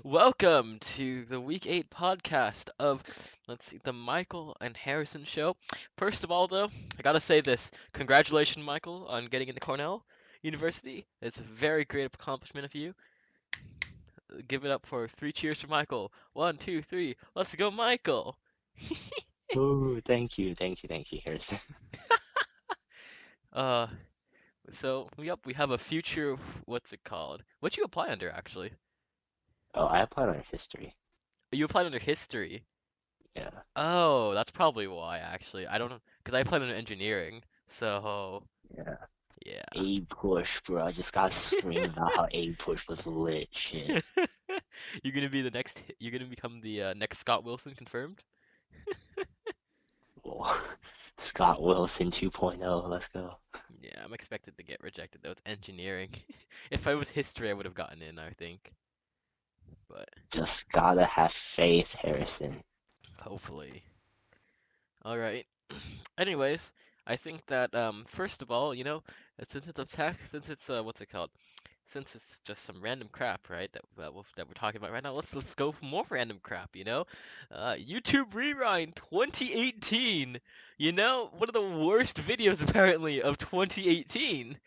Welcome to the Week 8 podcast of, let's see, the Michael and Harrison show. First of all, though, I gotta say this. Congratulations, Michael, on getting into Cornell University. It's a very great accomplishment of you. Give it up for 3 cheers for Michael. One, two, three. Let's go, Michael! Oh, thank you, Harrison. Uh, yep, we have a future, what's it called? What'd you apply under, actually? Oh, I applied on history. You applied under history. Yeah, Oh, that's probably why, actually. I don't know, because I applied under engineering, so yeah. yeah. A push, bro. I just got to scream about how A push was lit. Shit. You're gonna become the next Scott Wilson, confirmed? Whoa. Scott Wilson 2.0. Let's go. Yeah, I'm expected to get rejected though. It's engineering. If I was history, I would have gotten in, I think. But Just gotta have faith, Harrison. hopefully. All right. Anyways, I think that first of all, since it's a tech, since it's what's it called? Since it's just some random crap, right? That we're talking about right now. Let's go for more random crap, YouTube Rewind 2018. One of the worst videos apparently of 2018.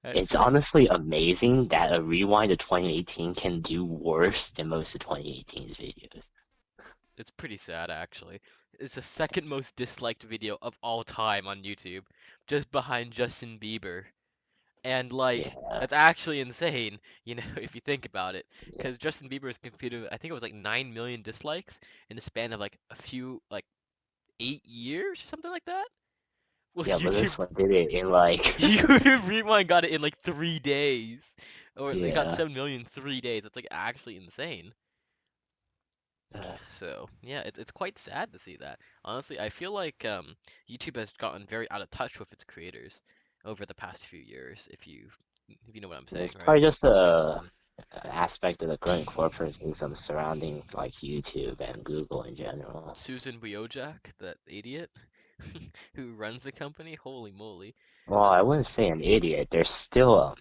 Uh, It's honestly amazing that a rewind of 2018 can do worse than most of 2018's videos. It's pretty sad actually. It's the second most disliked video of all time on YouTube, just behind Justin Bieber. And like Yeah, that's actually insane, if you think about it, yeah, because Justin Bieber's computer, I think it was like 9 million dislikes in the span of like a few, like 8 years or something like that. Well, yeah. But YouTube this one did it in like, YouTube Rewind got it in like 3 days, or they got yeah. 7 million in 3 days. It's like actually insane. Uh, So yeah, it's quite sad to see that. Honestly, I feel like YouTube has gotten very out of touch with its creators over the past few years. If you know what I'm saying, It's right? probably just a aspect of the growing corporatism surrounding like YouTube and Google in general. Susan Wojcik, that idiot who runs the company. Holy moly. Well, Uh, I wouldn't say an idiot. They're still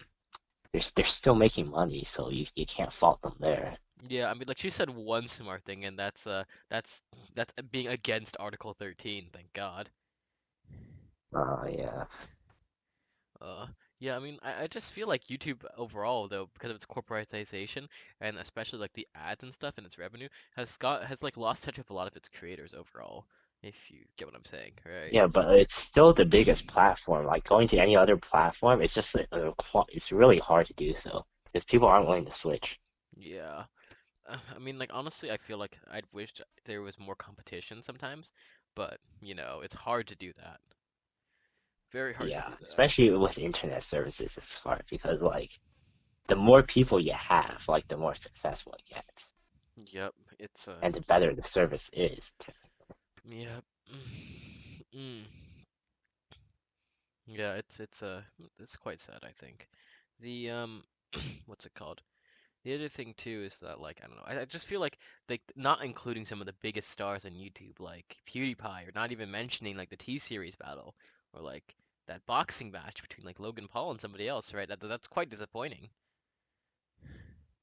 making money, so you can't fault them there. yeah, I mean, like she said one smart thing, and that's being against Article 13. Thank God. Yeah. Uh, yeah, I mean, I just feel like YouTube overall, though, because of its corporatization and especially like the ads and stuff and its revenue, has like lost touch with a lot of its creators overall. If you get what I'm saying, right? Yeah, but it's still the biggest platform. Like going to any other platform, it's just it's really hard to do so because people aren't willing to switch. Yeah. I mean, like honestly, I feel like I'd wish there was more competition sometimes, but it's hard to do that. Very hard to Yeah, do that. especially with internet services, it's hard because like the more people you have, like the more successful it gets, Yep, it's and the better the service is. yep. Mm. Yeah, it's quite sad, I think. The what's it called? The other thing too is that like I don't know, I just feel like not including some of the biggest stars on YouTube like PewDiePie, or not even mentioning like the T-Series battle, or like that boxing match between like Logan Paul and somebody else, right? That's quite disappointing.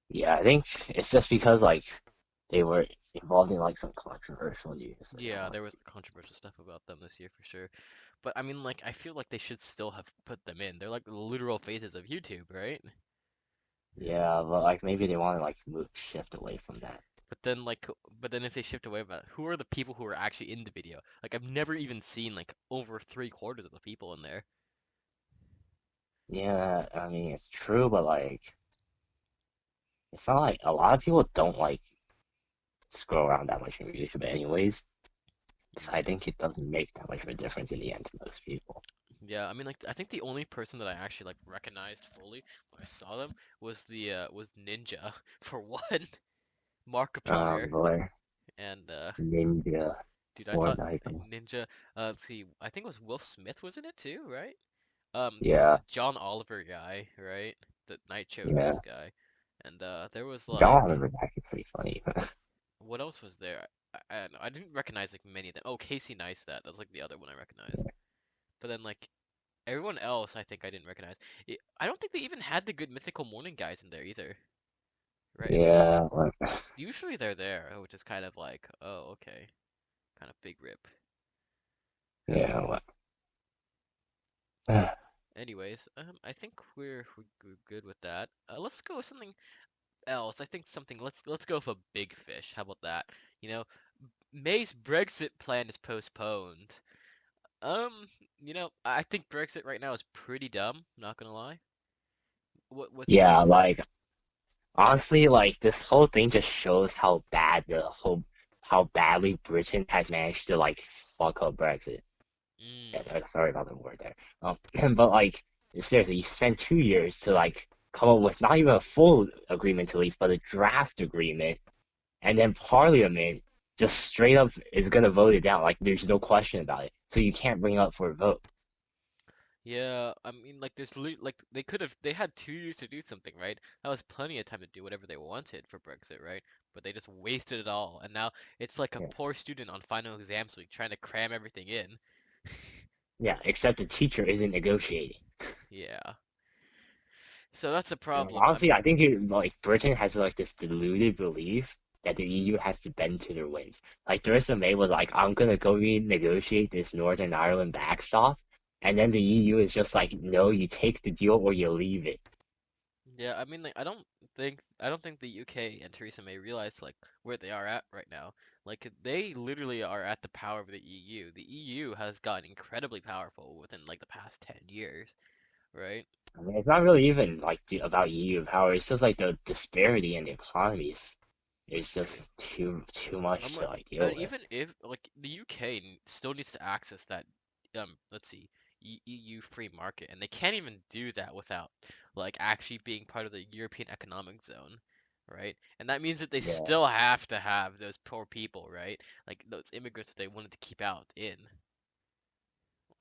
Yeah, I think it's just because like they were involved in like some controversial news later Yeah, on. there was controversial stuff about them this year for sure. But I mean, like, I feel like they should still have put them in. They're like the literal faces of YouTube, right? Yeah, but like maybe they want to like move shift away from that. But then, if they shift away from that, who are the people who are actually in the video? Like, I've never even seen like over three-quarters of the people in there. Yeah, I mean it's true, but like it's not like a lot of people don't like scroll around that much in YouTube anyways. So I Yeah, think it doesn't make that much of a difference in the end to most people. yeah. I mean, like, I think the only person that I actually like recognized fully when I saw them was Ninja for one, Markiplier, Boy, and Ninja, dude, I thought Fortnite, Ninja. Let's see, I think it was Will Smith was in it too, right? yeah, The John Oliver guy, right? The Night Show yeah. host guy. And there was John like, Oliver's actually pretty funny. what else was there? I didn't recognize like many of them. Oh, Casey Neistat. That's like the other one I recognized. But then like everyone else, I think I didn't recognize. I don't think they even had the good Mythical Morning guys in there either. right? And Yeah, like, usually they're there, which is kind of like, oh, okay, kind of big rip. yeah, Anyways, I think we're good with that. Let's go with something else. I think something. Let's go with a big fish. How about that? You know, May's Brexit plan is postponed. Um, I think Brexit right now is pretty dumb. Not gonna lie. What's yeah, your like honestly, like this whole thing just shows how badly Britain has managed to like fuck up Brexit. Yeah, mm, sorry about the word there. But like seriously, you spent 2 years to like come up with not even a full agreement to leave, but a draft agreement, and then Parliament just straight up is gonna vote it down. Like there's no question about it. So you can't bring it up for a vote. yeah, I mean, like, like they had 2 years to do something, right? That was plenty of time to do whatever they wanted for Brexit, right? But they just wasted it all, and now it's like a Yeah, poor student on final exams week trying to cram everything in. yeah. Except the teacher isn't negotiating. Yeah, so that's a And problem. honestly, I think like Britain has like this deluded belief that the EU has to bend to their whims. Like Theresa May was like, "I'm gonna go renegotiate this Northern Ireland backstop," and then the EU is just like, "No, you take the deal or you leave it." Yeah, I mean, like, I don't think the UK and Theresa May realize like where they are at right now. Like, they literally are at the power of the EU. The EU has gotten incredibly powerful within like the past 10 years, right? I mean, it's not really even like about EU power. It's just like the disparity in the economies is That's just true. too much to like deal And with. even if like the UK still needs to access that let's see, EU free market, and they can't even do that without like actually being part of the European Economic Zone, right? And that means that they Yeah, still have to have those poor people, right? Like those immigrants that they wanted to keep out in.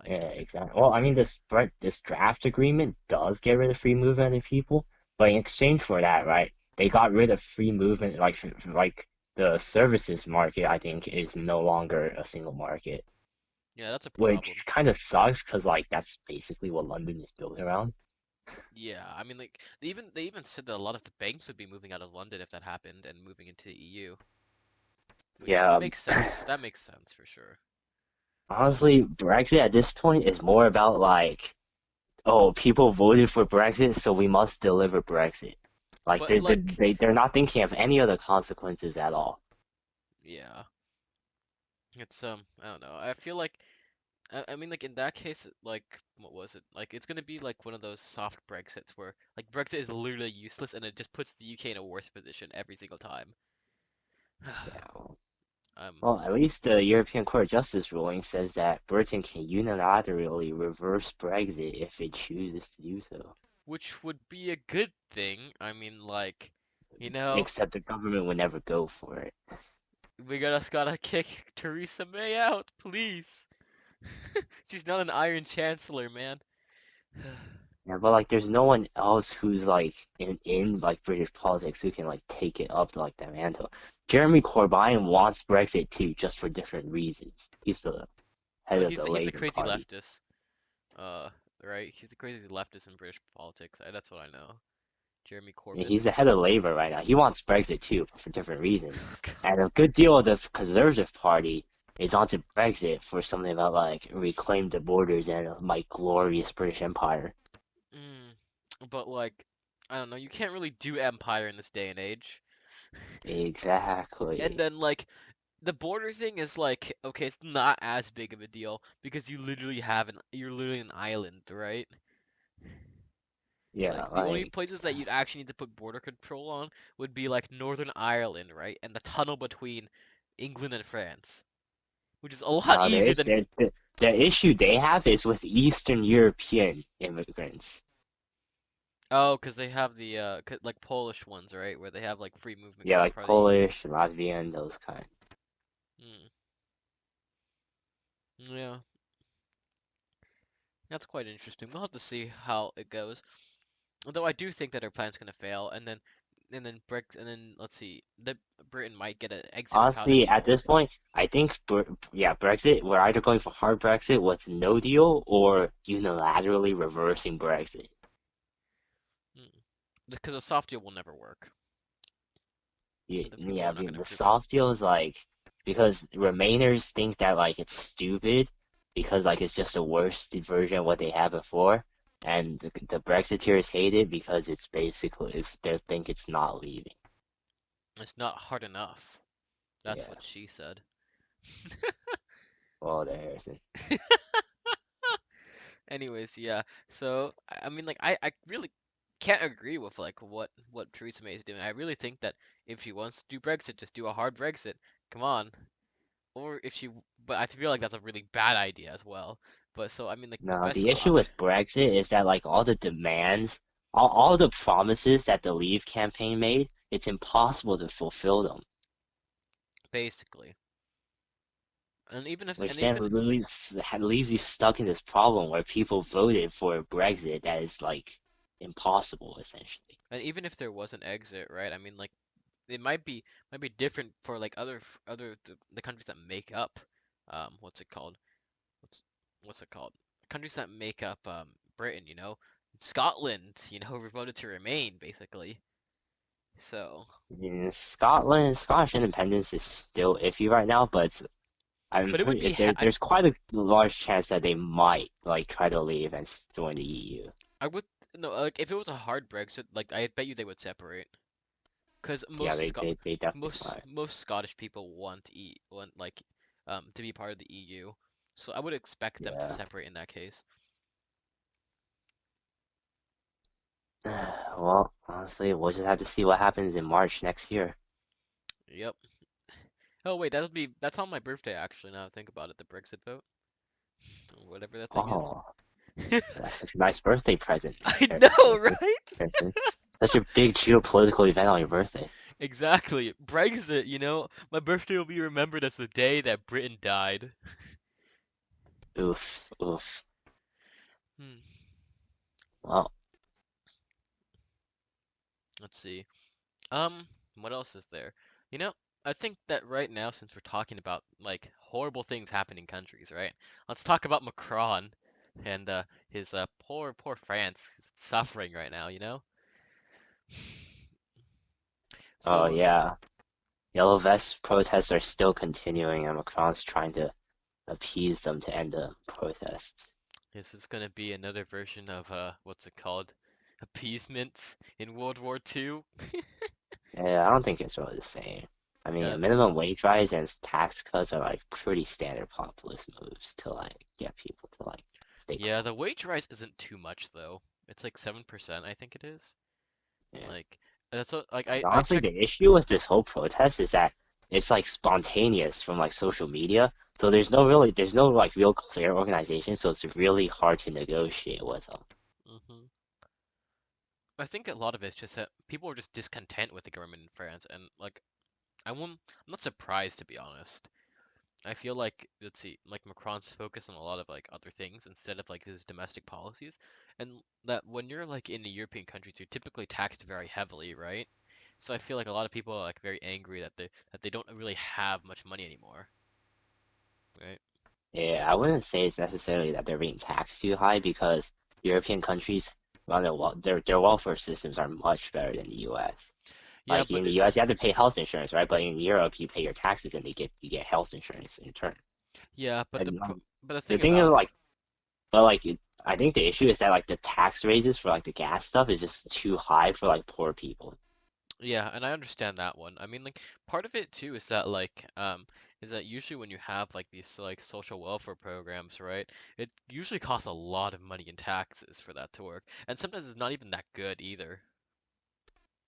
yeah, Like, exactly. Well, I mean, this draft agreement does get rid of free movement of people, but in exchange for that, right, they got rid of free movement, like the services market. I think is no longer a single market, yeah, that's a problem. which kind of sucks because like that's basically what London is built around. Yeah, I mean, like they even said that a lot of the banks would be moving out of London if that happened and moving into the EU, which Yeah, makes sense. That makes sense for sure. honestly, Brexit at this point is more about like, oh, people voted for Brexit, so we must deliver Brexit. Like But like, they're not thinking of any other consequences at all. yeah, it's I don't know. I feel like I mean like in that case, like what was it? Like it's gonna be like one of those soft Brexits where like Brexit is literally useless and it just puts the UK in a worse position every single time. Yeah. Um, Well, at least the European Court of Justice ruling says that Britain can unilaterally reverse Brexit if it chooses to do so. which would be a good thing. I mean like, you know, Except the government would never go for it. we gotta kick Theresa May out, please. She's not an Iron Chancellor, man. Yeah, but like, there's no one else who's like in like British politics who can like take it up to like that mantle. Jeremy Corbyn wants Brexit too, just for different reasons. He's the head Oh, of he's the he's a Labour crazy Party. leftist. Uh, right? He's a crazy leftist in British politics. That's what I know. Jeremy And Corbyn. he's the head of Labour right now. He wants Brexit too, but for different reasons. God. And a good deal of the Conservative Party is onto Brexit for something about like reclaim the borders and my glorious British Empire. Mm, but like, I don't know. You can't really do empire in this day and age. And Exactly. then like the border thing is like, okay, it's not as big of a deal because you're literally an island, right? Yeah, Like the only like places that you'd actually need to put border control on would be like Northern Ireland, right? And the tunnel between England and France, which is a lot no, easier than the issue they have is with Eastern European immigrants. oh, because they have the like Polish ones, right? Where they have like free movement because Yeah, they're like part of the EU. Polish, Latvian, those kind. Mm, yeah, that's quite interesting. We'll have to see how it goes. Although I do think that our plan's gonna fail, and then let's see, the Britain might get an exit without a Honestly, at deal. this point, I think yeah, Brexit. We're either going for hard Brexit with no deal or unilaterally reversing Brexit. Mm. Because a soft deal will never work. The people Yeah, are not gonna the approve it. soft deal is like because Remainers think that like it's stupid because like it's just a worse version of what they had before, and the Brexiteers hate it because it's basically they think it's not leaving. It's not hard enough. That's Yeah, what she said. well, there, Harrison. Anyways, yeah. So I mean, like, I really can't agree with like what Theresa May is doing. I really think that if she wants to do Brexit, just do a hard Brexit. Come on. Or if she, but I feel like that's a really bad idea as well. But so I mean, like the No, best the issue option, with Brexit is that like all the demands, all the promises that the Leave campaign made, it's impossible to fulfill them. basically. And even if, Like and Sam even, leaves you stuck in this problem where people voted for Brexit that is like impossible essentially. and even if there was an exit, right? I mean, like it might be different for like other the countries that make up, what's it called? What's what's it called? Countries that make up Britain, Scotland, voted to remain basically. So, In Scotland, Scottish independence is still iffy right now, but I'm but it would pretty be there's quite a large chance that they might like try to leave and join the EU. I would no like if it was a hard Brexit, like I bet you they would separate because Yeah, they definitely might. most Scottish people want like to be part of the EU. So I would expect them to Yeah. separate in that case. Well, honestly, we'll just have to see what happens in March next year. Yep. Oh wait, that's on my birthday actually. Now I think about it, the Brexit vote, or whatever that thing is. Oh, that's such a nice birthday present, I know, right? Harrison. Such a big geopolitical event on your birthday. Exactly. Brexit, my birthday will be remembered as the day that Britain died. Oof, oof. Hmm. Well, Let's see. Um, what else is there? You know, I think that right now, since we're talking about like horrible things happening in countries, right? Let's talk about Macron and his poor France suffering right now. oh So yeah. Yellow Vest protests are still continuing, and Macron's trying to appease them to end the protests. this is gonna be another version of what's it called? Appeasement in World War II. Yeah, I don't think it's really the same. I mean, a Uh, minimum wage rise and tax cuts are like pretty standard populist moves to like get people to like stay yeah, quiet. the wage rise isn't too much though. It's like 7%, I think it is. Yeah. Like that's what like And I honestly, checked. the issue with this whole protest is that it's like spontaneous from like social media. So there's no like real clear organization. So it's really hard to negotiate with them. hmm I think a lot of it's just that people are just discontent with the government in France, and like I'm not surprised to be honest. I feel like let's see, like Macron's focused on a lot of like other things instead of like his domestic policies, and that when you're like in the European countries, you're typically taxed very heavily, right? So I feel like a lot of people are like very angry that they don't really have much money anymore, right? Yeah, I wouldn't say it's necessarily that they're being taxed too high because European countries run their welfare systems are much better than the U.S. Yeah, Like in but the U.S., you have to pay health insurance, right? But in Europe, you pay your taxes and you get health insurance in return. yeah, but And the the thing thing is about like, but like, I think the issue is that like the tax raises for like the gas stuff is just too high for like poor people. Yeah, and I understand that one. I mean, like part of it too is that usually when you have like these like social welfare programs, right? It usually costs a lot of money in taxes for that to work. And sometimes it's not even that good either,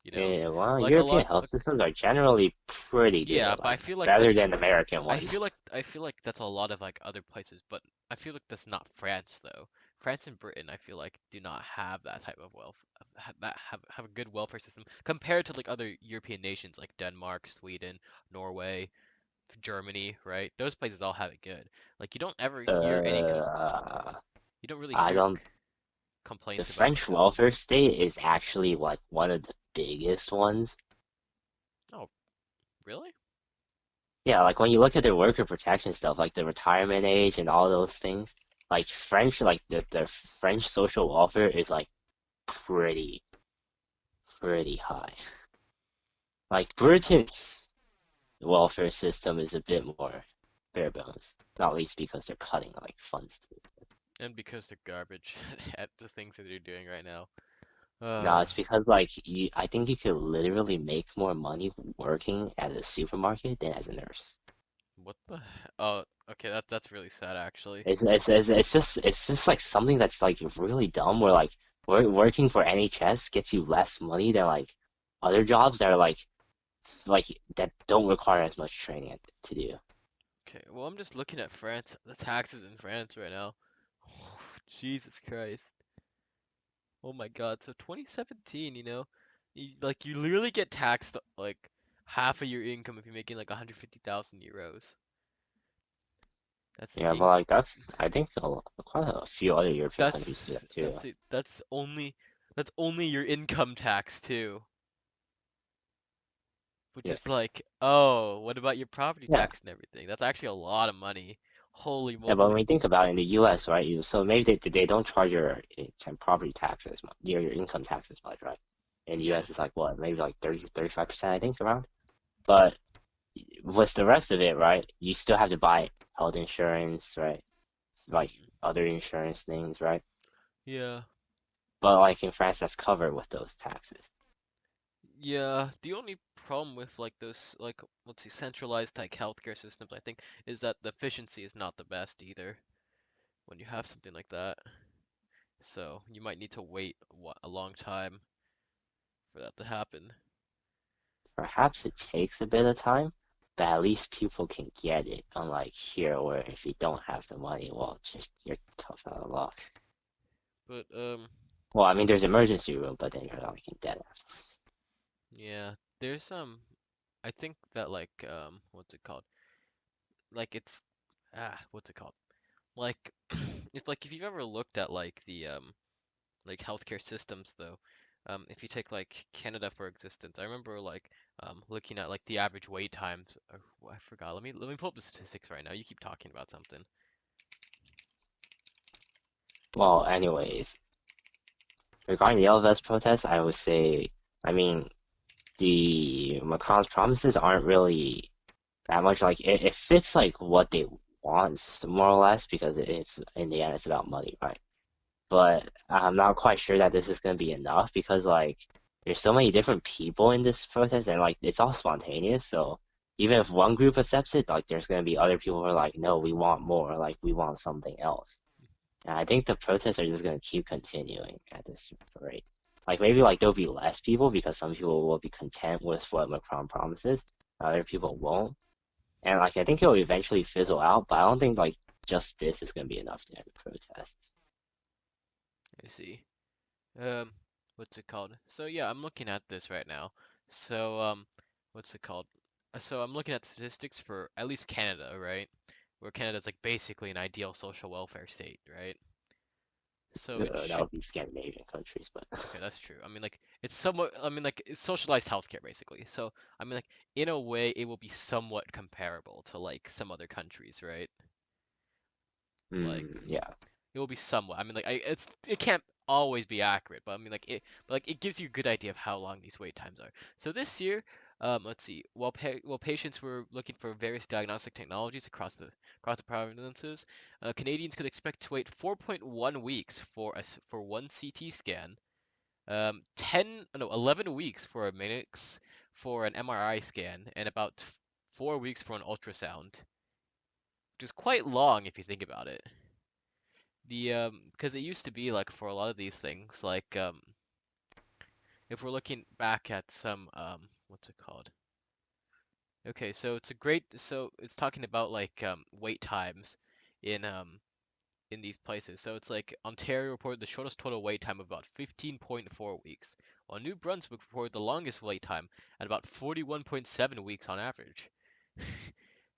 you know? Yeah, well, Like a European lot health systems are generally pretty yeah, good, but I like feel like better that's than American I ones. feel like I feel like that's a lot of like other places, but I feel like that's not France though. France and Britain, I feel like, do not have that type of have a good welfare system compared to like other European nations like Denmark, Sweden, Norway, Germany, right? Those places all have it good. Like Uh, you don't really I hear don't. The complaints about French like them. welfare state is actually like one of the biggest ones. Oh, really? Yeah, like when you look at their worker protection stuff, like the retirement age and all those things, like French, like the French social welfare is like pretty, pretty high. Like Britain's welfare system is a bit more bare bones, not least because they're cutting like funds to it. And because they're garbage at the things that they're doing right now. No, Uh, it's because like I think you could literally make more money working at a supermarket than as a nurse. what the? Oh, okay. That's really sad, actually. It's just like something that's like really dumb. Where like working for NHS gets you less money than like other jobs that are like that don't require as much training to do. Okay. Well, I'm just looking at France, the taxes in France right now. Jesus Christ. Oh my God. So 2017, you literally get taxed like half of your income if you're making like 150,000 euros. That's Yeah, but in like that's I think quite a few other European countries do that's that too. that's it. That's only your income tax too, which Yeah, is like, oh, what about your property yeah, tax and everything? That's actually a lot of money. Holy yeah. But moly. when you think about it, in the U.S., right? So maybe they don't charge your property taxes much, your income tax as much, right? In the Yeah. U.S., it's like what, maybe like 35%, I think, around. But with the rest of it, right? You still have to buy health insurance, right? Like Mm. other insurance things, right? Yeah. But like in France, that's covered with those taxes. Yeah, the only problem with like those like let's see centralized like healthcare systems I think is that the efficiency is not the best either when you have something like that. So you might need to wait a long time for that to happen. Perhaps it takes a bit of time, but at least people can get it. Unlike here, where if you don't have the money, well, just you're tough out of luck. But Well, I mean, there's emergency room, but then you're like in debt. yeah, there's I think that like what's it called? Like it's what's it called? Like if you've ever looked at like healthcare systems though. If you take like Canada for existence, I remember like looking at like the average wait times. I forgot. Let me pull up the statistics right now. You keep talking about something. Well, anyways, regarding the LVS protest, I would say, I mean, the Macron's promises aren't really that much like it fits like what they want more or less because it's in the end it's about money, right? But I'm not quite sure that this is gonna be enough because like there's so many different people in this protest and like it's all spontaneous. So even if one group accepts it, like there's gonna be other people who are like, no, we want more, like we want something else. And I think the protests are just gonna keep continuing at this rate. Like maybe like there'll be less people because some people will be content with what Macron promises, other people won't. And like I think it'll eventually fizzle out, but I don't think like just this is gonna be enough to end the protests. I see. Um, what's it called? So yeah, I'm looking at this right now. So what's it called? So I'm looking at statistics for at least Canada, right? Where Canada's like basically an ideal social welfare state, right? So it That should. would be Scandinavian countries, but Okay, that's true. I mean, like it's somewhat. I mean, like it's socialized healthcare basically. So I mean, like in a way, it will be somewhat comparable to like some other countries, right? Like yeah. it will be somewhat. I mean, like it can't always be accurate, but I mean, like it gives you a good idea of how long these wait times are. So this year, let's see. While patients were looking for various diagnostic technologies across the provinces, Canadians could expect to wait 4.1 weeks for one CT scan, 11 weeks for a Minix for an MRI scan, and about 4 weeks for an ultrasound, which is quite long if you think about it. Because it used to be like for a lot of these things, like if we're looking back at some what's it called? Okay, so it's talking about like wait times in these places. So it's like Ontario reported the shortest total wait time of about 15.4 weeks, while New Brunswick reported the longest wait time at about 41.7 weeks on average.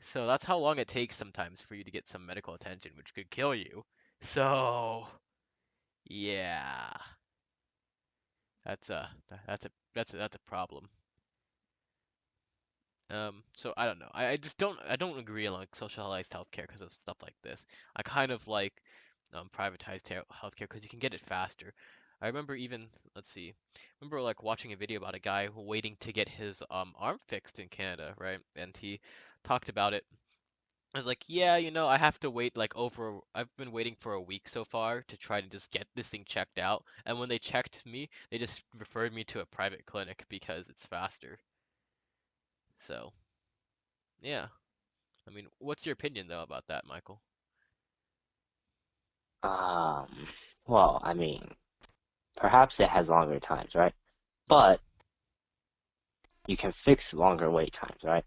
So that's how long it takes sometimes for you to get some medical attention, which could kill you. So, yeah, that's a problem. So I don't know. I just don't agree on like socialized healthcare because of stuff like this. I kind of like privatized healthcare because you can get it faster. I remember even, let's see, remember like watching a video about a guy waiting to get his arm fixed in Canada, right? And he talked about it. I was like, yeah, I have to wait like I've been waiting for a week so far to try to just get this thing checked out. And when they checked me, they just referred me to a private clinic because it's faster. So, yeah. I mean, what's your opinion though about that, Michael? Um, well, I mean, perhaps it has longer times, right? Hmm. But you can fix longer wait times, right?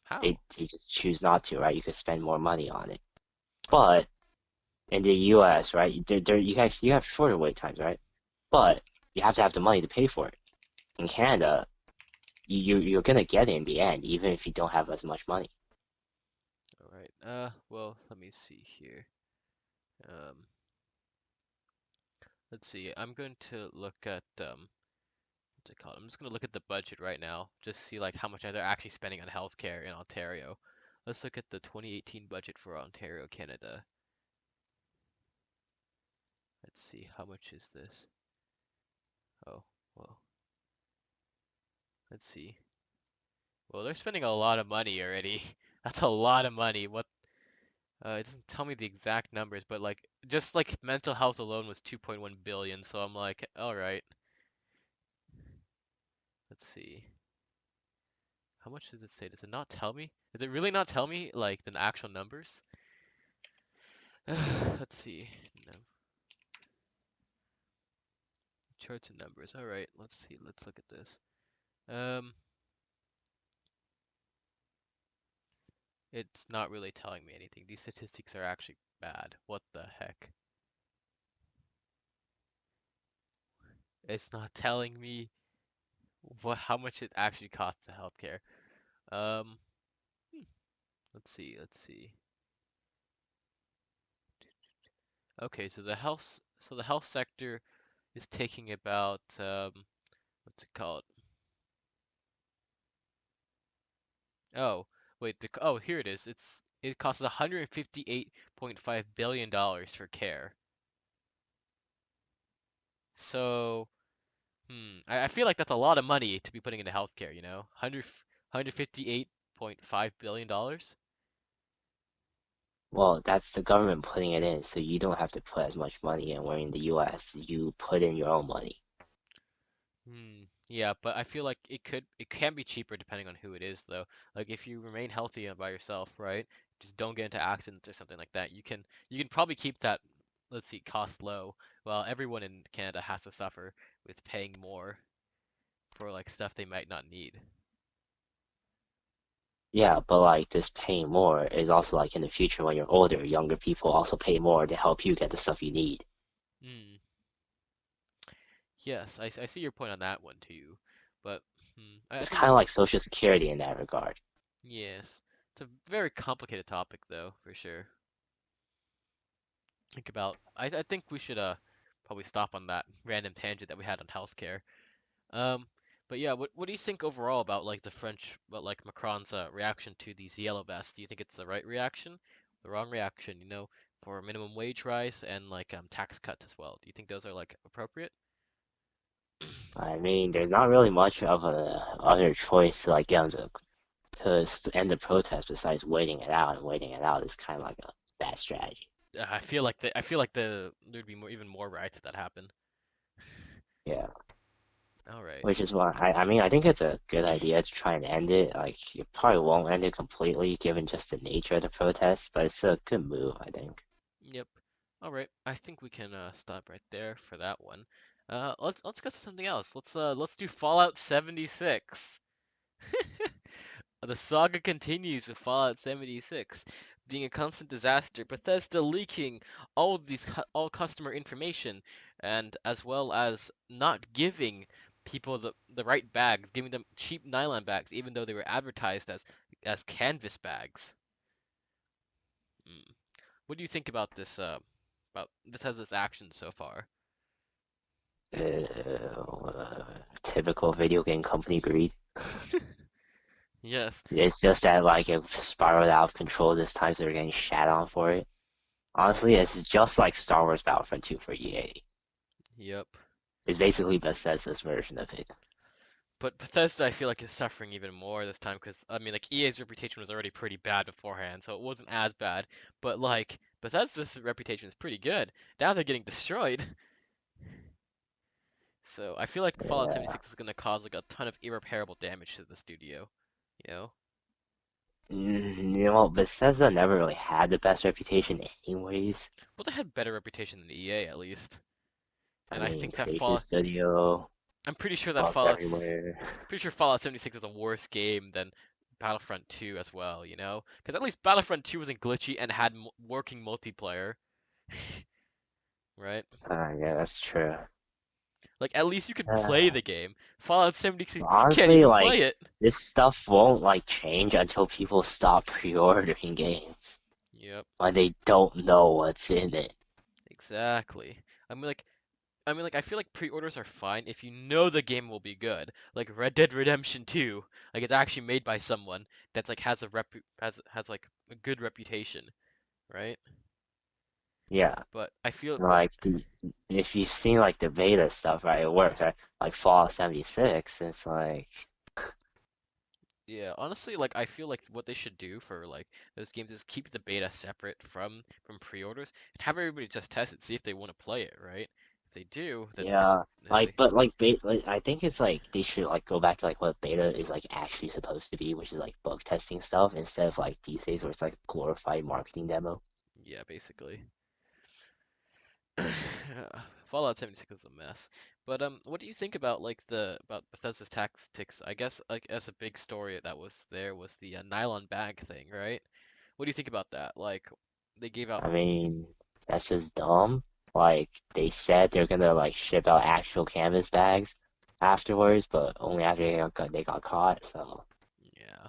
How? They just choose not to, right? You could spend more money on it. But in the U.S., right, you have shorter wait times, right? But you have to have the money to pay for it. In Canada, you're gonna get it in the end, even if you don't have as much money. All right. Well, let me see here. Um, let's see. I'm going to look at what's it called? I'm just gonna look at the budget right now, just see like how much they're actually spending on healthcare in Ontario. Let's look at the 2018 budget for Ontario, Canada. Let's see, how much is this? Oh, well, let's see. Well, they're spending a lot of money already. That's a lot of money. What? It doesn't tell me the exact numbers, but like just like mental health alone was 2.1 billion. So I'm like, all right. Let's see. How much does it say? Does it not tell me? Does it really not tell me like the actual numbers? Let's see. No, charts and numbers. All right. Let's see. Let's look at this. Um, it's not really telling me anything. These statistics are actually bad. What the heck? It's not telling me how much it actually costs to healthcare. Um, hmm, let's see. Let's see. Okay, so the health sector is taking about what's it called? Oh, wait, oh, here it is. It costs $158.5 billion for care. So, I feel like that's a lot of money to be putting into healthcare, 158.5 billion dollars. Well, that's the government putting it in, so you don't have to put as much money in. Where in the U.S., you put in your own money. Yeah, but I feel like it can be cheaper depending on who it is though. Like if you remain healthy and by yourself, right? Just don't get into accidents or something like that. You can probably keep that, let's see, cost low, while everyone in Canada has to suffer with paying more for like stuff they might not need. Yeah, but like this paying more is also like in the future when you're older, younger people also pay more to help you get the stuff you need. Hmm. Yes, I see your point on that one too, but I It's think kind of it's like Social Security in that regard. yes, it's a very complicated topic though, for sure. Think about I think we should probably stop on that random tangent that we had on healthcare. Um, but yeah, what do you think overall about like the French, about like Macron's reaction to these yellow vests? Do you think it's the right reaction, the wrong reaction, for a minimum wage rise and like tax cuts as well? Do you think those are like appropriate? I mean, there's not really much of a other choice to like get them to end the protest besides waiting it out, and waiting it out is kind of like a bad strategy. I feel like there'd be more even more riots if that happened. Yeah. All right. Which is why I mean I think it's a good idea to try and end it. Like you probably won't end it completely given just the nature of the protest, but it's a good move, I think. Yep. All right. I think we can stop right there for that one. Let's go to something else. Let's do Fallout 76. The saga continues with Fallout 76 being a constant disaster, Bethesda leaking all customer information, and as well as not giving people the right bags, giving them cheap nylon bags, even though they were advertised as canvas bags. Mm. What do you think about this? About Bethesda's actions so far? Typical video game company greed. Yes. It's just that like it spiraled out of control this time, so they're getting shat on for it. Honestly, it's just like Star Wars Battlefront 2 for EA. Yep. It's basically Bethesda's version of it. But Bethesda, I feel like, is suffering even more this time because, I mean, like, EA's reputation was already pretty bad beforehand, so it wasn't as bad. But, like, Bethesda's reputation is pretty good. Now they're getting destroyed. So I feel like Fallout Yeah. 76 is going to cause, like, a ton of irreparable damage to the studio. You know? You know, Bethesda never really had the best reputation anyways. Well, they had better reputation than EA, at least. I And I mean, think that Creation Fallout... Studio, I'm pretty sure that bugs Fallout's... everywhere. Pretty sure Fallout 76 is a worse game than Battlefront 2 as well, you know? Because at least Battlefront 2 wasn't glitchy and had working multiplayer, right? Yeah, that's true. Like, at least you could play Uh, the game. Fallout 76, you can't Honestly, even like, play it. this stuff won't, like, change until people stop pre-ordering games. Yep, When they don't know what's in it. exactly. I mean, like, I feel like pre-orders are fine if you know the game will be good. Like Red Dead Redemption 2, like it's actually made by someone that's like has a has like a good reputation, right? Yeah, But I feel, but like, if you've seen, like, the beta stuff, right, it works, right? Like, Fallout 76, it's like, yeah, honestly, like I feel like what they should do for like those games is keep the beta separate from pre-orders and have everybody just test it, see if they want to play it, right? If they do, yeah, then like, they but, like, I think it's, like, they should, like, go back to, like, what beta is, like, actually supposed to be, which is, like, bug testing stuff, instead of, like, these days where it's, like, a glorified marketing demo. yeah, basically. Fallout 76 is a mess. But what do you think about like the about Bethesda's tactics? I guess like as a big story that was there was the nylon bag thing, right? What do you think about that? Like they gave out I mean, that's just dumb. Like, they said they're gonna, like, ship out actual canvas bags afterwards, but only after they got caught, so, yeah,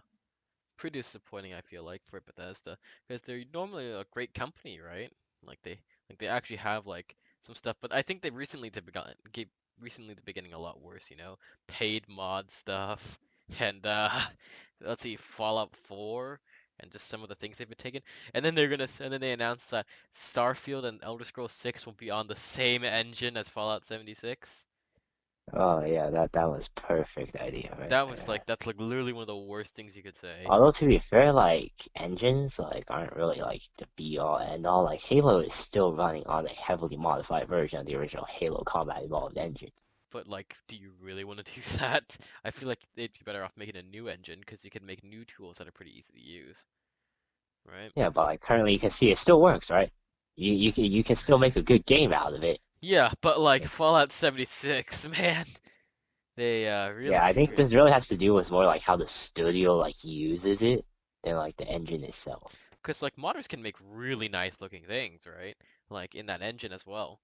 pretty disappointing I feel like for Bethesda because they're normally a great company, right? Like they actually have like some stuff, but I think they recently they've begun get recently they've been getting a lot worse, you know, paid mod stuff and let's see Fallout 4 and just some of the things they've been taking. And then they announced that Starfield and Elder Scrolls 6 will be on the same engine as Fallout 76. oh yeah, that was perfect idea right That was there. like that's like literally one of the worst things you could say. Although to be fair, like engines like aren't really like the be all end all. Like Halo is still running on a heavily modified version of the original Halo Combat Evolved engine. But like, do you really want to do that? I feel like they'd be better off making a new engine because you can make new tools that are pretty easy to use, right? Yeah, but like currently you can see it still works, right? You can still make a good game out of it. Yeah, but like Fallout 76, man, they really Yeah, I think screwed. this really has to do with more like how the studio like uses it than like the engine itself. Because like modders can make really nice looking things, right? Like in that engine as well.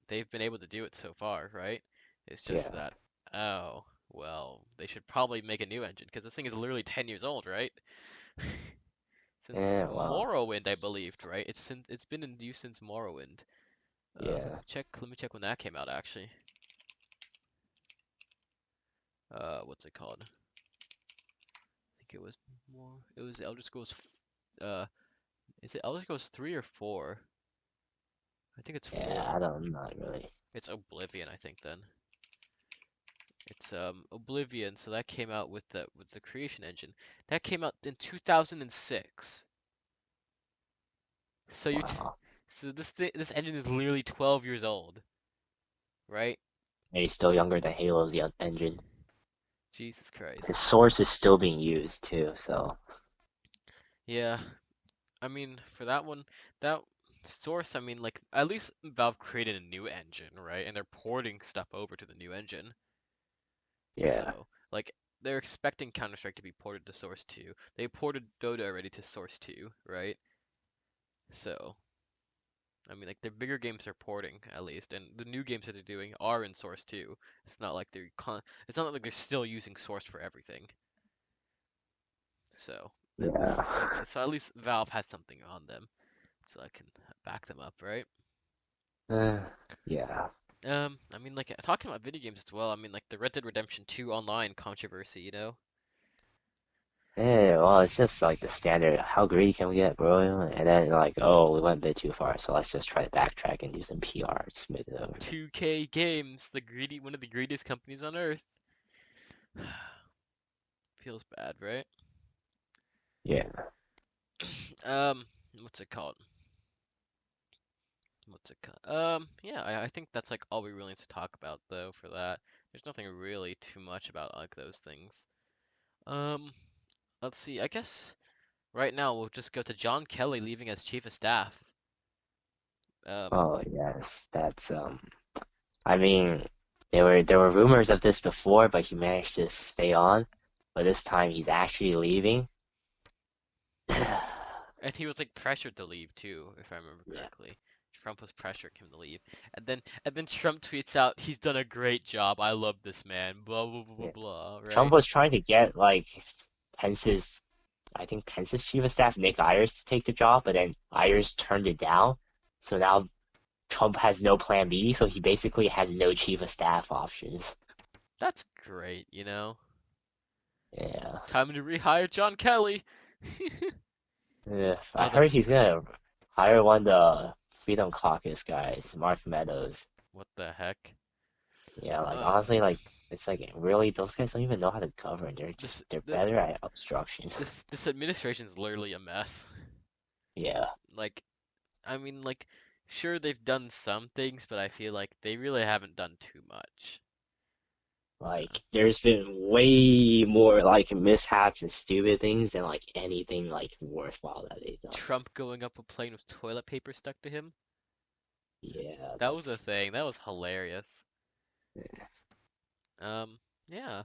They've been able to do it so far, right? It's just Yeah. that, oh, well, they should probably make a new engine because this thing is literally 10 years old, right? Since Yeah, well, Morrowind, I believed, right? It's been in use since Morrowind. yeah, Let me check when that came out actually. What's it called? I think it was Elder Scrolls uh is it Elder Scrolls 3 or 4? I think it's yeah, 4. not really. It's Oblivion, I think then. It's Oblivion, so that came out with the creation engine. That came out in 2006. So Wow. so this engine is literally 12 years old, right? And he's still younger than Halo's engine. Jesus His Christ. source is still being used too, so Yeah, I mean, for that one, that source, I mean, like, at least Valve created a new engine, right? And they're porting stuff over to the new engine. yeah. So, like, they're expecting Counter-Strike to be ported to Source 2. They ported Dota already to Source 2, right? So, I mean, like, the bigger games are porting, at least, and the new games that they're doing are in Source 2. It's not like they're still using Source for everything. So, Yeah. so at least Valve has something on them, so I can back them up, right? Uh, yeah. I mean, like talking about video games as well. I mean, like the Red Dead Redemption 2 online controversy, you know? Yeah, well, it's just like the standard. How greedy can we get, bro? And then like, oh, we went a bit too far, so let's just try to backtrack and do some PR to smooth it over. 2K Games, one of the greediest companies on earth. Feels bad, right? Yeah. Um, what's it called? What's it called? Yeah, I think that's like all we really need to talk about though for that. There's nothing really too much about like those things. Um, let's see. I guess right now we'll just go to John Kelly leaving as chief of staff. Um, Oh yes, that's I mean, there were rumors of this before, but he managed to stay on. But this time he's actually leaving. and he was like pressured to leave too, if I remember Yeah, correctly. Trump was pressuring him to leave, and then Trump tweets out, "He's done a great job. I love this man." Blah blah blah blah yeah. blah. Trump Right? was trying to get like Pence's, I think Pence's chief of staff, Nick Ayers, to take the job, but then Ayers turned it down. So now Trump has no plan B, so he basically has no chief of staff options. That's great, you know. Yeah. Time to rehire John Kelly. Yeah, I Oh, the heard he's gonna hire one of the Freedom Caucus guys, Mark Meadows. what the heck? Yeah, like Uh, honestly, like it's like really those guys don't even know how to govern. this They're the better at obstruction. this administration is literally a mess. Yeah, Like, I mean, like, sure they've done some things, but I feel like they really haven't done too much. Uh, like there's been way more like mishaps and stupid things than like anything like worthwhile that they've done. Trump going up a plane with toilet paper stuck to him. Yeah, That was a thing. That was hilarious. Um, yeah.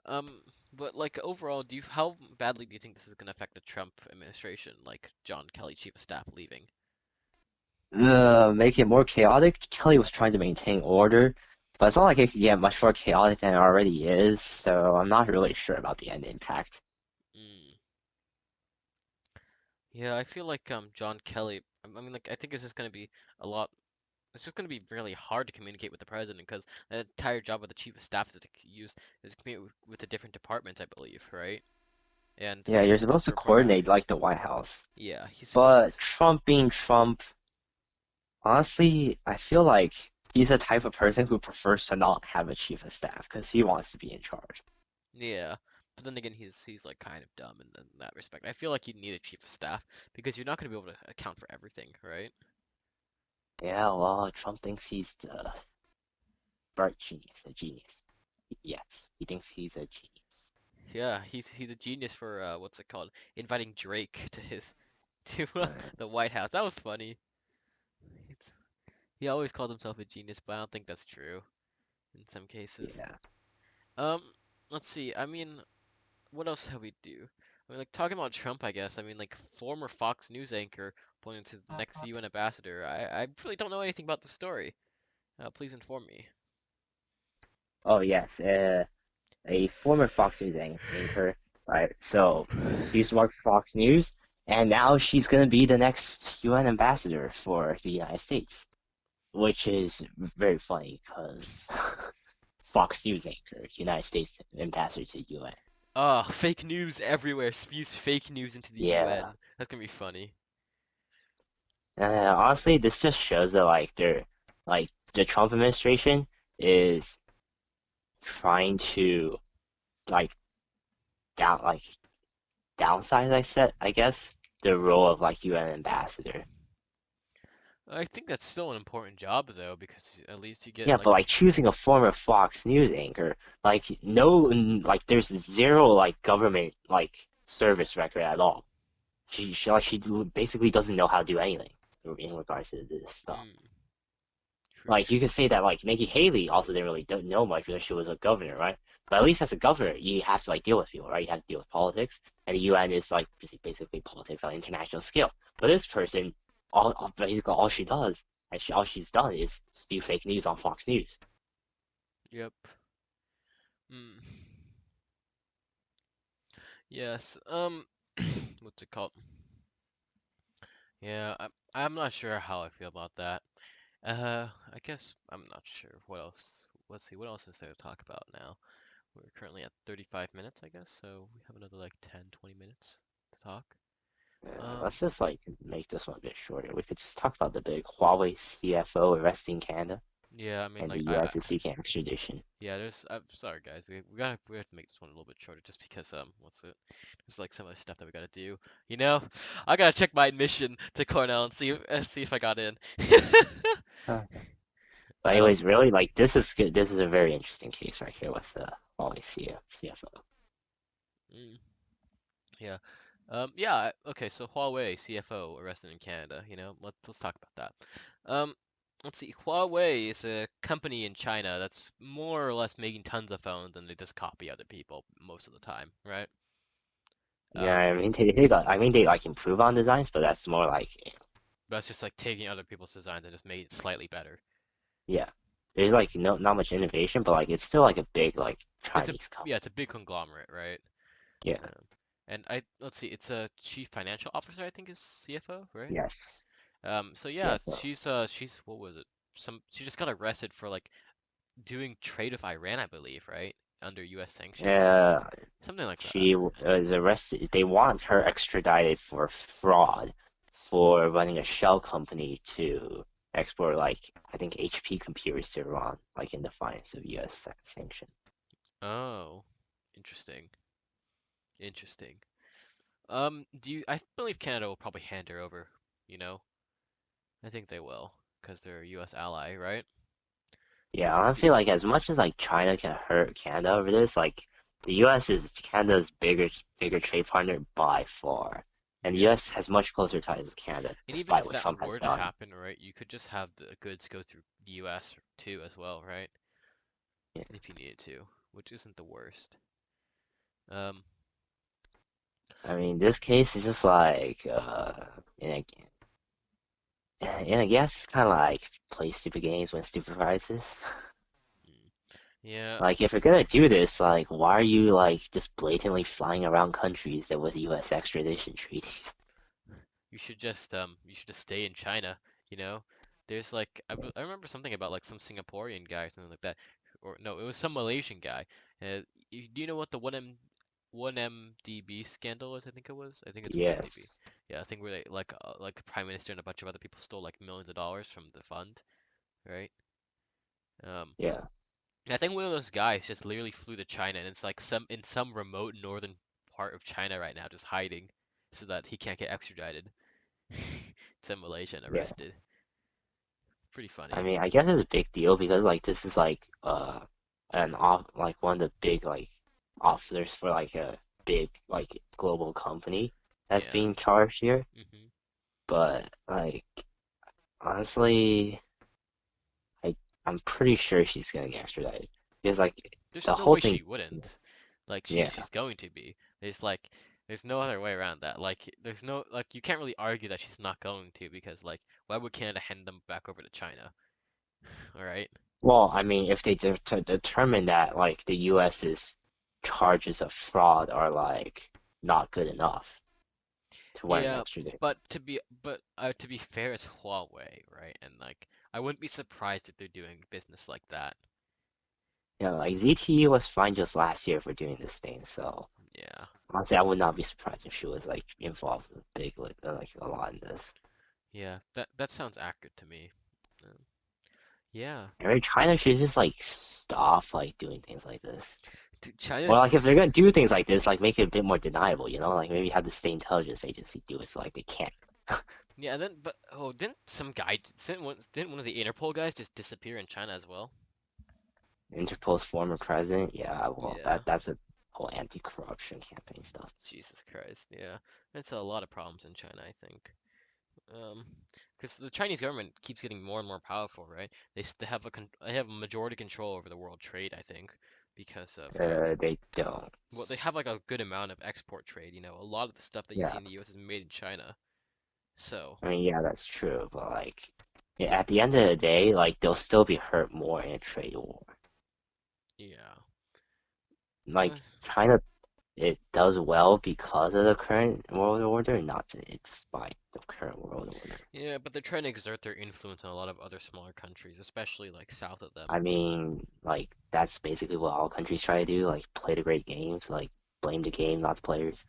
Um, but like overall, how badly do you think this is gonna affect the Trump administration? Like John Kelly, chief of staff, leaving. make it more chaotic. Kelly was trying to maintain order, but it's not like it could get much more chaotic than it already is. So I'm not really sure about the end impact. Mm. Yeah, I feel like John Kelly. I mean, like I think it's just gonna be a lot. It's just gonna be really hard to communicate with the president because the entire job of the chief of staff is to use is to communicate with the different departments, I believe, right? And Yeah, he's you're supposed supposed to to report back. coordinate like the White House. Yeah, he's But supposed. Trump being Trump, honestly, I feel like he's the type of person who prefers to not have a chief of staff because he wants to be in charge. Yeah, but then again, he's like kind of dumb in that respect. I feel like you need a chief of staff because you're not gonna be able to account for everything, right? Yeah, well, Trump thinks he's the bright genius, a genius. Yes, he thinks he's a genius. Yeah, he's a genius for what's it called? Inviting Drake to his to Uh, the White House. That was funny. It's, he always calls himself a genius, but I don't think that's true in some cases. yeah. Um, let's see. I mean, what else have we do? I mean, like talking about Trump, I guess. I mean, like former Fox News anchor pointing to the next UN ambassador. I really don't know anything about the story. Please inform me. Oh yes, a former Fox News anchor, right? So she used to work for Fox News, and now she's gonna be the next UN ambassador for the United States, which is very funny because Fox News anchor, United States ambassador to UN. Fake news everywhere. Spews fake news into the Yeah. UN. That's gonna be funny. Honestly, this just shows that like the Trump administration is trying to like like downsize, I guess, the role of like UN ambassador. I think that's still an important job though, because at least you get Yeah, but like, like choosing a former Fox News anchor, like no, like there's zero like government like service record at all. She basically doesn't know how to do anything in regards to this stuff. mm, true, Like you true. could say that like Nikki Haley also didn't really don't know much because she was a governor, right? But at least as a governor, you have to like deal with people, right? You have to deal with politics, and the UN is like basically politics on an international scale. But this person, basically all she does, and all she's done is do fake news on Fox News. Yep. Mm. Yes. What's it called? Yeah, I'm not sure how I feel about that. I guess I'm not sure what else. Let's see, what else is there to talk about now? We're currently at 35 minutes, I guess, so we have another like 10, 20 minutes to talk. Um, Let's just like make this one a bit shorter. We could just talk about the big Huawei CFO arresting Canada yeah, I mean, and the like, US is seeking extradition. yeah, I'm sorry, guys. We have to make this one a little bit shorter, just because what's it? There's like some other stuff that we gotta do. You know, I gotta check my admission to Cornell and see if I got in. Okay. But Um, anyways, really, like this is good. This is a very interesting case right here with the Huawei CFO. mm, yeah. Yeah. Okay. So Huawei CFO arrested in Canada. Let's talk about that. Let's see. Huawei is a company in China that's more or less making tons of phones, and they just copy other people most of the time, right? Yeah, Um, I mean they like improve on designs, but that's more like but it's just like taking other people's designs and just make it slightly better. yeah. There's And like no not much innovation, but like it's still like a big like it's a Chinese yeah, company. it's a big conglomerate, right? Yeah. And let's see, it's a chief financial officer, I think is CFO, right? Yes. So yeah, CFO. she's what was it? She just got arrested for like doing trade with Iran, I believe, right? Under U.S. sanctions, Uh, something like that. she was arrested. They want her extradited for fraud for running a shell company to export like I think HP computers to Iran, like in defiance of U.S. sanction. Oh, interesting, interesting. I believe Canada will probably hand her over, you know? I think they will, because they're a U.S. ally, right? Yeah, The, honestly, like as much as like China can hurt Canada over this, like the U.S. is Canada's bigger trade partner by far, and the yeah. U.S. has much closer ties with Canada, And even despite if what that Trump has were to done. happen, right, you could just have the goods go through the US too as well, right? Yeah. If you needed to, which isn't the worst. Um, I mean, this case is just like, and I guess it's kind of like play stupid games, win stupid prizes. mm, yeah, Like, if you're gonna do this, like, why are you like just blatantly flying around countries that with U.S. extradition treaties? you should just stay in China, you know? There's like I remember something about like some Singaporean guy or something like that, or no, it was some Malaysian guy. Do you know what the 1MDB scandal is? I think it was. I think it's 1MDB. Yes. Yeah, I think where they like the prime minister and a bunch of other people stole like millions of dollars from the fund, right? Um, Yeah. I think one of those guys just literally flew to China, and it's like some remote northern part of China right now, just hiding, so that he can't get extradited to Malaysia and Yeah. arrested. Pretty I funny. mean, I guess it's a big deal because like this is like an off like one of the big like officers for like a big like global company that's Yeah. being charged here. hmm But like honestly, I I'm pretty sure she's gonna get extradited because like There's the no whole way thing. she wouldn't. Like Yeah. she's going to be. There's no other way around that. There's no like you can't really argue that she's not going to because like why would Canada hand them back over to China? All right. Well, I mean, if they determine that like the U.S.'s charges of fraud are like not good enough to warrant Yeah, extradition. to be fair, it's Huawei, right? And like, I wouldn't be surprised if they're doing business like that. Yeah, like ZTE was fine just last year for doing this thing, so Yeah, honestly, I would not be surprised if she was like involved with big like a lot in this. yeah, that sounds accurate to me. Um, yeah, I mean, China should just like stop like doing things like this. Dude, China's Or like if they're just gonna do things like this, like make it a bit more deniable, you know? Like maybe have the state intelligence agency do it so like they can't. yeah. And then, but oh, didn't one of the Interpol guys just disappear in China as well? Interpol's former president, yeah, well Yeah, that's a whole anti-corruption campaign stuff. Jesus Christ. Yeah, that's a lot of problems in China, I think. Um, because the Chinese government keeps getting more and more powerful, right? They have a majority control over the world trade, I think, because of They don't. well, they have like a good amount of export trade. A lot of the stuff that you see Yeah, in the U.S. is made in China. So, I mean, yeah, that's true, but like, yeah, at the end of the day, like they'll still be hurt more in a trade war. yeah. Like China. it does well because of the current world order, not despite the current world order. Yeah, but they're trying to exert their influence on a lot of other smaller countries, especially like south of them. I mean, like that's basically what all countries try to do, like play the great games, like blame the game, not the players.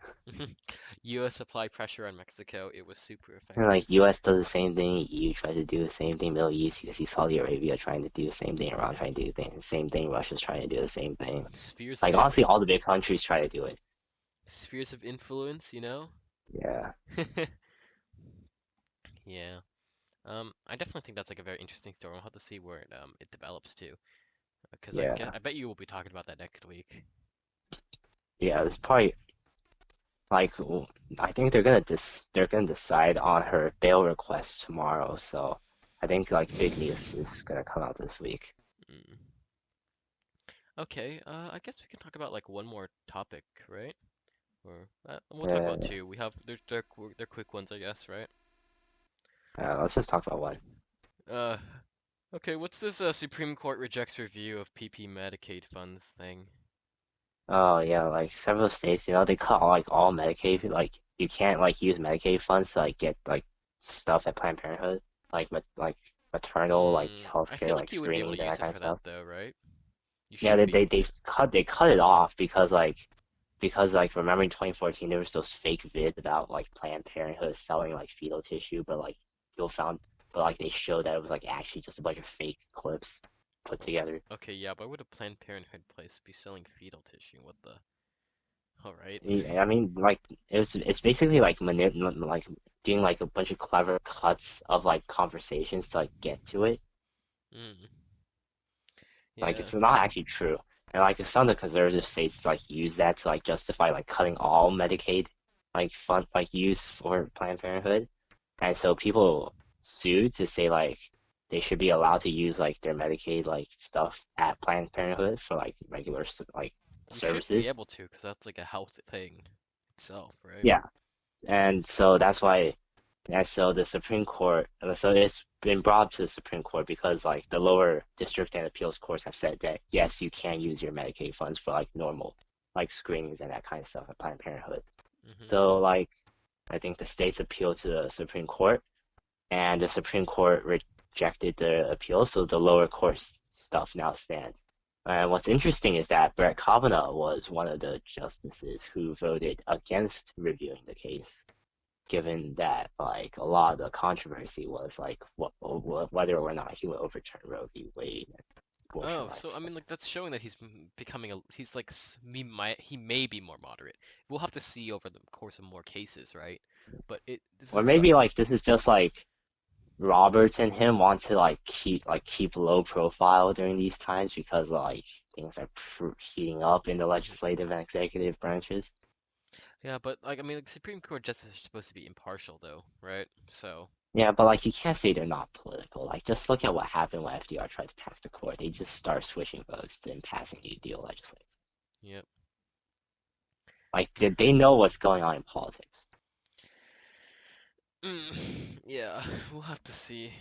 U.S. applied pressure on Mexico. It was super And effective. like US does the same thing, EU tries to do the same thing, Middle East, you see Saudi Arabia trying to do the same thing, Iran trying to do the same thing, Russia's trying to do the same thing. Spheres of Like honestly, all the big countries try to do it. spheres of influence, you know? Yeah, Yeah. I definitely think that's like a very interesting story. We'll have to see where it develops to, because yeah, I bet you will be talking about that next week. yeah. It's probably like I think they're gonna decide on her bail request tomorrow. So I think like big news is gonna come out this week. Mm. Okay. I guess we can talk about like one more topic, right? Or we'll talk about Uh, two. We have they're quick ones, I guess, right? let's just talk about one. Uh, okay. What's this Supreme Court rejects review of PP Medicaid funds thing? Oh yeah, like several states, they cut all Medicaid. Like you can't like use Medicaid funds to like get like stuff at Planned Parenthood, like maternal like I healthcare feel like like you would be able to screenings and use that it kind of for that stuff. though, right? You Yeah, should be able to. they cut it off because like remember in 2014 there was those fake vids about like Planned Parenthood selling like fetal tissue, but like people found but like they showed that it was like actually just a bunch of fake clips put together. Okay, yeah, but would a Planned Parenthood place be selling fetal tissue? What the? All right. I mean, like it's basically like like doing like a bunch of clever cuts of like conversations to like get to it. Mm, Like yeah. it's not actually true. And like some of the conservative states like use that to like justify like cutting all Medicaid like fund like use for Planned Parenthood. And so people sue to say like they should be allowed to use like their Medicaid like stuff at Planned Parenthood for like regular like You should be services. able to, because that's like a health thing itself, right? Yeah. And so that's why And so the Supreme Court, so it's been brought up to the Supreme Court because like the lower district and appeals courts have said that yes, you can use your Medicaid funds for like normal like screenings and that kind of stuff at Planned Parenthood. Mm-hmm. So like I think the states appealed to the Supreme Court and the Supreme Court rejected the appeal, so the lower court stuff now stands. And what's interesting is that Brett Kavanaugh was one of the justices who voted against reviewing the case given that like a lot of the controversy was like whether or not he would overturn Roe v. Wade and abortion Oh, so I rights. mean, like that's showing that becoming he's like he may be more moderate. We'll have to see over the course of more cases, right? But this Or is maybe like this is just like Roberts and him want to keep low profile during these times because like things are heating up in the mhm. legislative and executive branches. Yeah, but like I mean, like Supreme Court justices are supposed to be impartial, though, right? So, Yeah, but like you can't say they're not political. Like just look at what happened when FDR tried to pack the court. They just start switching votes and passing New Deal legislation. yep. Like they know what's going on in politics. Yeah, we'll have to see.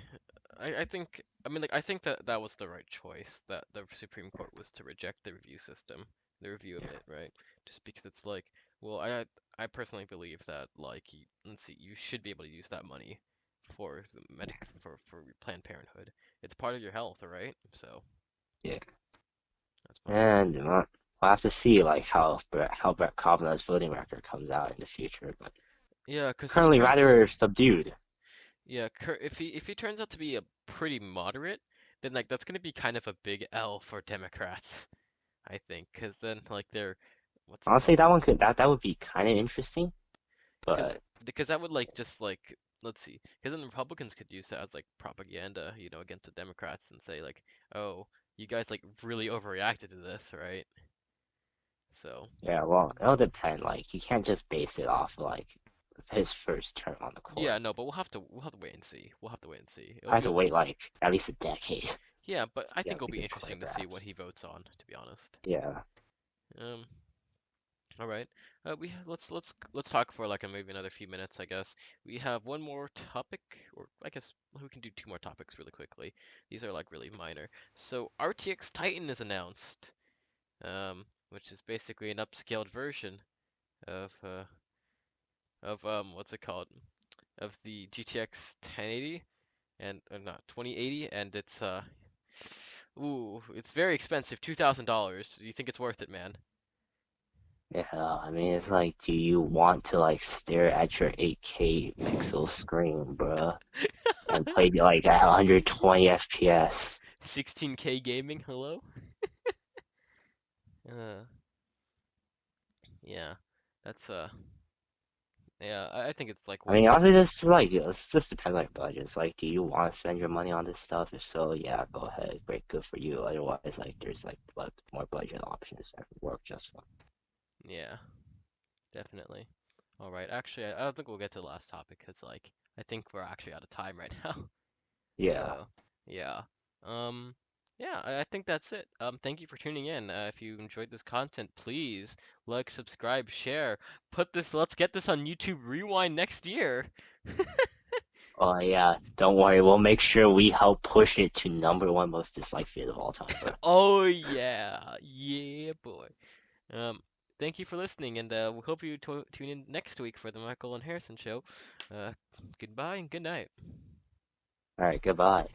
I think I mean like I think that that was the right choice that the Supreme Court was to reject the review system, the review of Yeah. it, right? Just because it's like, well, I personally believe that like let's see, you should be able to use that money for the medic for Planned Parenthood. It's part of your health, right? So Yeah. that's my opinion. And we'll have to see like how Brett Kavanaugh's voting record comes out in the future, but Yeah, because if he currently turns rather subdued. yeah, if he turns out to be a pretty moderate, then like that's gonna be kind of a big L for Democrats. I think, because then like they're what's it Honestly, called? that would be kind of interesting, Because but that would like just like let's see, because then Republicans could use that as like propaganda, against the Democrats and say like, oh, you guys like really overreacted to this, right? So yeah, well, it'll depend. Like you can't just base it off like his first term on the yeah, court. no, but we'll have to wait and see. We'll have to wait and see. I have to wait like at least a decade to Yeah, but I think get it'll like a be good clear interesting to see grasp. what he votes on, to be honest. Yeah, Um, All right. We let's talk for like maybe another few minutes, I guess. We have one more topic, or I guess we can do two more topics really quickly. These are like really minor. So RTX Titan is announced, which is basically an upscaled version. of what's it called? Of the GTX 1080 and not 2080, and it's ooh, it's very expensive, $2,000. Do you think it's worth it, man? Yeah, I mean, it's like, do you want to like stare at your 8K pixel screen, bruh, and play like at 120 FPS? 16K gaming, hello? Uh, yeah, that's yeah, I think it's like I way mean, too. honestly, this is like, it just depends on your budget. It's like, do you want to spend your money on this stuff? If so, yeah, go ahead. Great, good for you. Otherwise, like, there's like more budget options that work just fine. Yeah, definitely. All right, actually, I don't think we'll get to the last topic because like I think we're actually out of time right now. Yeah. So, yeah. Um, yeah, I think that's it. Thank you for tuning in. If you enjoyed this content, please like, subscribe, share. Let's get this on YouTube Rewind next year. Oh yeah. Don't worry. We'll make sure we help push it to #1 most disliked vid of all time, bro. Oh yeah, yeah, boy. Um, thank you for listening, and we hope you tune in next week for the Michael and Harrison show. Uh, goodbye and good night. All right. Goodbye.